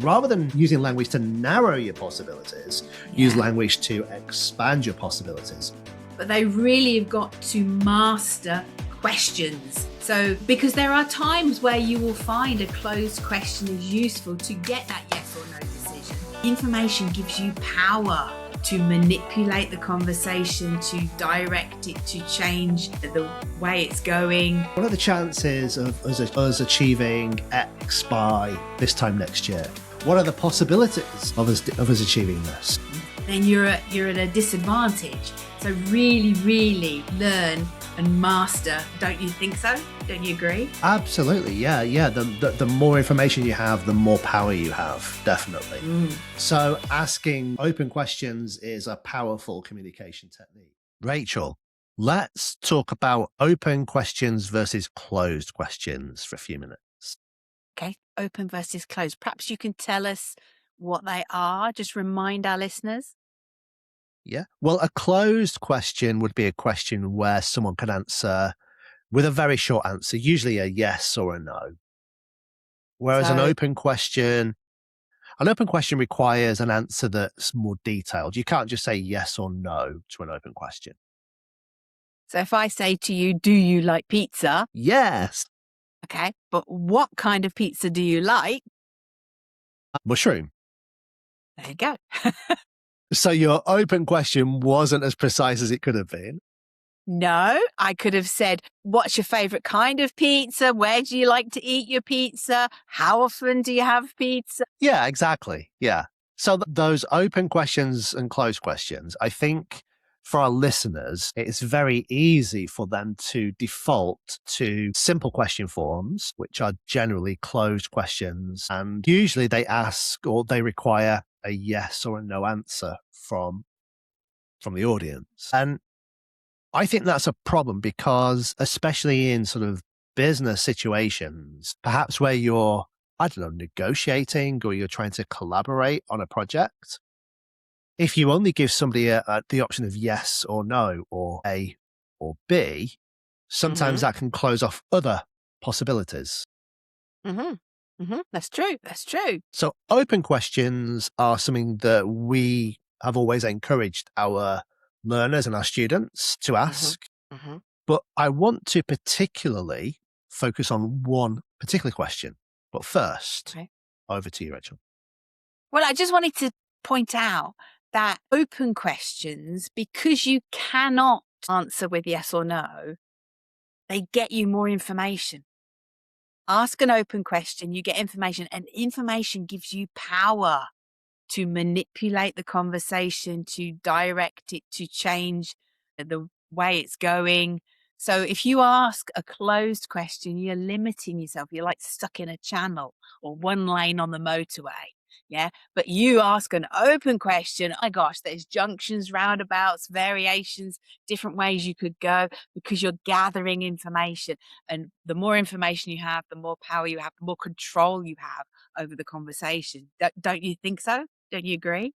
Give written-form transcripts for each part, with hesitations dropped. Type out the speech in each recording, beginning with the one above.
Rather than using language to narrow your possibilities, use language to expand your possibilities. But they really have got to master questions. So, because there are times where you will find a closed question is useful to get that yes or no decision. Information gives you power to manipulate the conversation, to direct it, to change the way it's going. What are the chances of us achieving X by this time next year? What are the possibilities of us achieving this? Then you're at a disadvantage. So really learn and master. Don't you think so? Don't you agree? Absolutely, yeah. The more information you have, the more power you have, definitely. So asking open questions is a powerful communication technique. Rachel, let's talk about open questions versus closed questions for a few minutes. Okay, open versus closed. Perhaps you can tell us what they are. Just remind our listeners. Yeah. Well, a closed question would be a question where someone can answer with a very short answer, usually a yes or a no. Whereas an open question requires an answer that's more detailed. You can't just say yes or no to an open question. So if I say to you, do you like pizza? Yes. Okay, but what kind of pizza do you like? Mushroom. There you go. So your open question wasn't as precise as it could have been. No, I could have said, what's your favorite kind of pizza? Where do you like to eat your pizza? How often do you have pizza? Yeah, exactly. Yeah. So those open questions and closed questions, I think for our listeners, it's very easy for them to default to simple question forms, which are generally closed questions. And usually they ask or they require a yes or a no answer from the audience. And I think that's a problem because especially in sort of business situations, perhaps where you're, I don't know, negotiating or you're trying to collaborate on a project, if you only give somebody the option of yes or no or A or B, sometimes that can close off other possibilities. That's true. That's true. So open questions are something that we have always encouraged our learners and our students to ask. But I want to particularly focus on one particular question. But first, over to you, Rachel. Well, I just wanted to point out that open questions, because you cannot answer with yes or no, they get you more information. Ask an open question, you get information, and information gives you power to manipulate the conversation, to direct it, to change the way it's going. So if you ask a closed question, you're limiting yourself. You're like stuck in a channel or one lane on the motorway. Yeah. But you ask an open question, oh my gosh, there's junctions, roundabouts, variations, different ways you could go because you're gathering information. And the more information you have, the more power you have, the more control you have over the conversation. Don't you think so? Don't you agree?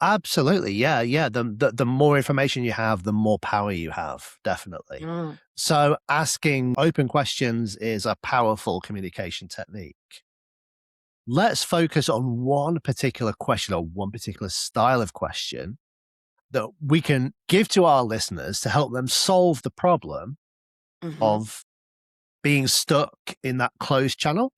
Absolutely. Yeah. The more information you have, the more power you have. Definitely. So asking open questions is a powerful communication technique. Let's focus on one particular question or one particular style of question that we can give to our listeners to help them solve the problem of being stuck in that closed channel.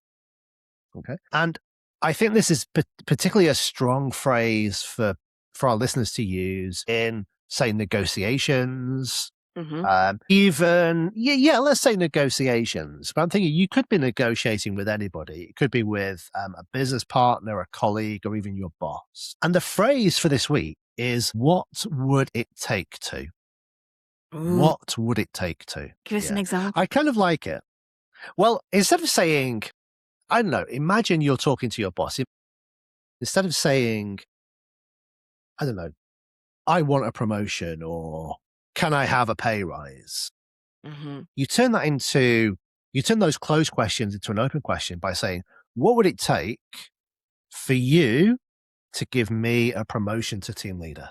Okay. And I think this is particularly a strong phrase for our listeners to use in, say, negotiations, even, let's say negotiations. But I'm thinking you could be negotiating with anybody. It could be with a business partner, a colleague, or even your boss. And the phrase for this week is, what would it take to? What would it take to? Give us an example. I kind of like it. Well, instead of saying, I don't know, imagine you're talking to your boss. Instead of saying, I don't know, I want a promotion or can I have a pay rise? You turn those closed questions into an open question by saying, what would it take for you to give me a promotion to team leader?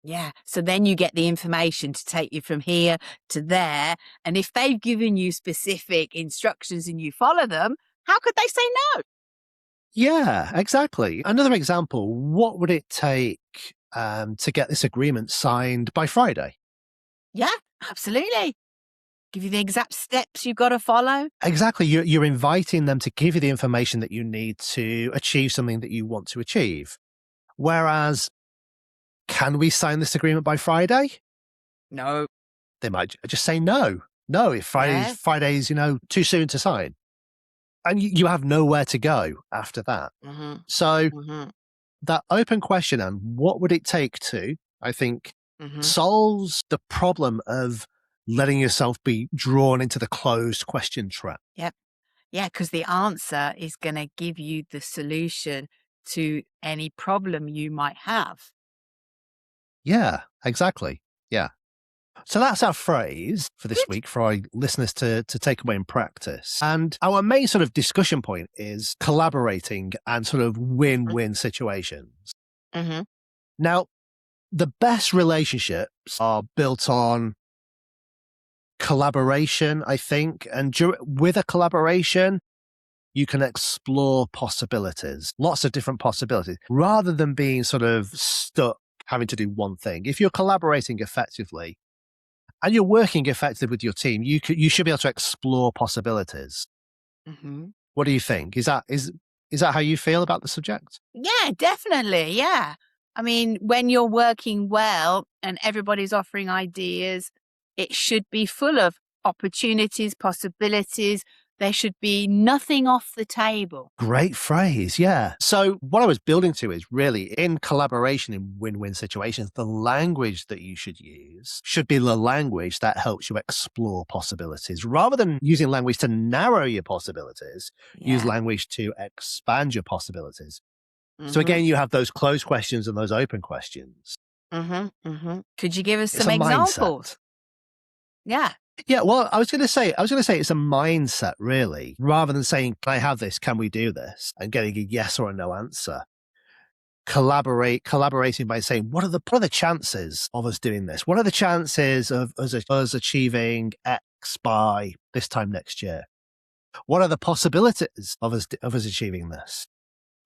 Yeah. So then you get the information to take you from here to there. And if they've given you specific instructions and you follow them, how could they say no? Yeah, exactly. Another example, what would it take to get this agreement signed by Friday? Yeah, absolutely. Give you the exact steps you've got to follow. Exactly. You're inviting them to give you the information that you need to achieve something that you want to achieve. Whereas, can we sign this agreement by Friday? No. They might just say no. No, if Yeah. Friday's, too soon to sign. And you have nowhere to go after that. Mm-hmm. So Mm-hmm. that open question, and what would it take to, I think, Mm-hmm. solves the problem of letting yourself be drawn into the closed question trap. Yep. Yeah, because the answer is going to give you the solution to any problem you might have. Yeah, exactly. Yeah. So that's our phrase for this Good. week for our listeners to take away and practice. And our main sort of discussion point is collaborating and sort of win-win situations. Mm-hmm. Now, the best relationships are built on collaboration, I think. And with a collaboration, you can explore possibilities, lots of different possibilities, rather than being sort of stuck having to do one thing. If you're collaborating effectively and you're working effectively with your team, you should be able to explore possibilities. Mm-hmm. What do you think? Is that how you feel about the subject? Yeah, definitely. Yeah. I mean, when you're working well and everybody's offering ideas, it should be full of opportunities, possibilities. There should be nothing off the table. Great phrase. Yeah. So what I was building to is really in collaboration in win-win situations, the language that you should use should be the language that helps you explore possibilities rather than using language to narrow your possibilities, use Yeah. language to expand your possibilities. Mm-hmm. So again, you have those closed questions and those open questions. Mm-hmm. Mm-hmm. Could you give us It's some a examples? mindset. Yeah. Yeah, well, I was going to say it's a mindset, really, rather than saying, "Can I have this? Can we do this?" and getting a yes or a no answer. Collaborating by saying, what are the chances of us doing this? What are the chances of us achieving X by this time next year? What are the possibilities of us achieving this?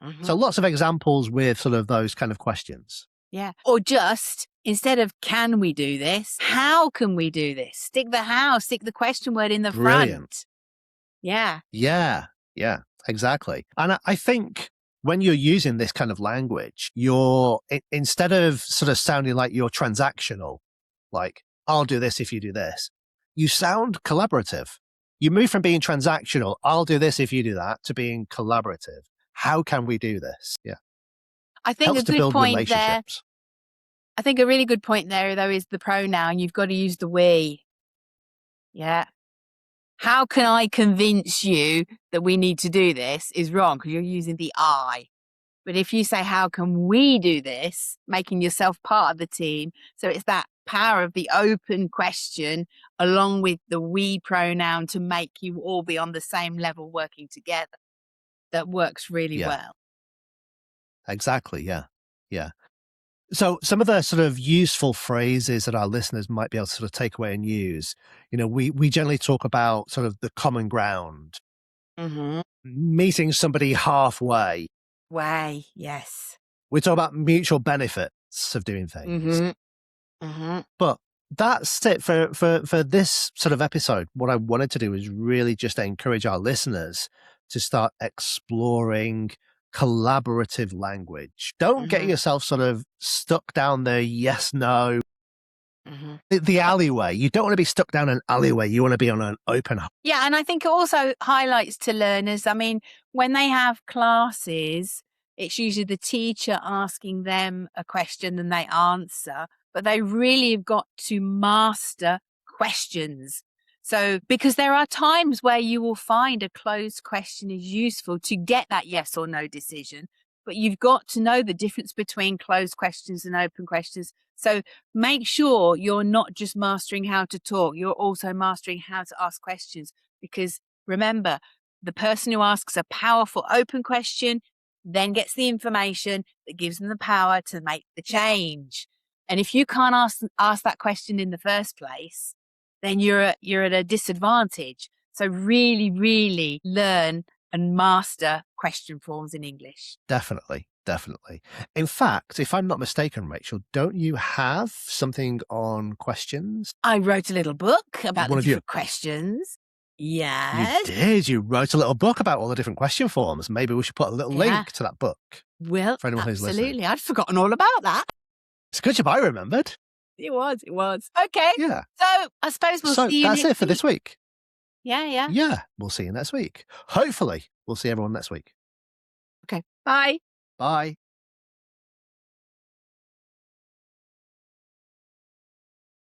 Mm-hmm. So lots of examples with sort of those kind of questions. Yeah. Or just instead of can we do this, how can we do this? Stick the question word in the Brilliant. front. Yeah. Yeah, yeah, exactly. And I think when you're using this kind of language, instead of sort of sounding like you're transactional, like, I'll do this if you do this, you sound collaborative. You move from being transactional, I'll do this if you do that, to being collaborative. How can we do this? Yeah. I think Helps a to good build point there. relationships. I think a really good point there, though, is the pronoun. You've got to use the we. Yeah. How can I convince you that we need to do this is wrong because you're using the I. But if you say, how can we do this, making yourself part of the team. So it's that power of the open question along with the we pronoun to make you all be on the same level working together. That works really Yeah. well. Exactly. Yeah. Yeah. So some of the sort of useful phrases that our listeners might be able to sort of take away and use, we generally talk about sort of the common ground, Mm-hmm. meeting somebody halfway. Way, yes. We talk about mutual benefits of doing things. Mm-hmm. Mm-hmm. But that's it for this sort of episode. What I wanted to do is really just encourage our listeners to start exploring collaborative language. Don't get Mhm. yourself sort of stuck down the yes, no, Mm-hmm. the alleyway. You don't want to be stuck down an alleyway. You want to be on an open. Yeah, and I think it also highlights to learners, I mean, when they have classes, it's usually the teacher asking them a question and they answer, but they really have got to master questions. So, because there are times where you will find a closed question is useful to get that yes or no decision, but you've got to know the difference between closed questions and open questions. So make sure you're not just mastering how to talk, you're also mastering how to ask questions. Because remember, the person who asks a powerful open question then gets the information that gives them the power to make the change. And if you can't ask that question in the first place, then you're at a disadvantage. So really, really learn and master question forms in English. Definitely. Definitely. In fact, if I'm not mistaken, Rachel, don't you have something on questions? I wrote a little book about One the of you? different questions. You Yes. did. You wrote a little book about all the different question forms. Maybe we should put a little Yeah. link to that book Well, for anyone who's listening. absolutely. I'd forgotten all about that. It's a good job I remembered. It was. Okay. Yeah. So I suppose we'll So see you that's next it for this week. Yeah. Yeah. We'll see you next week. Hopefully, we'll see everyone next week. Okay. Bye. Bye.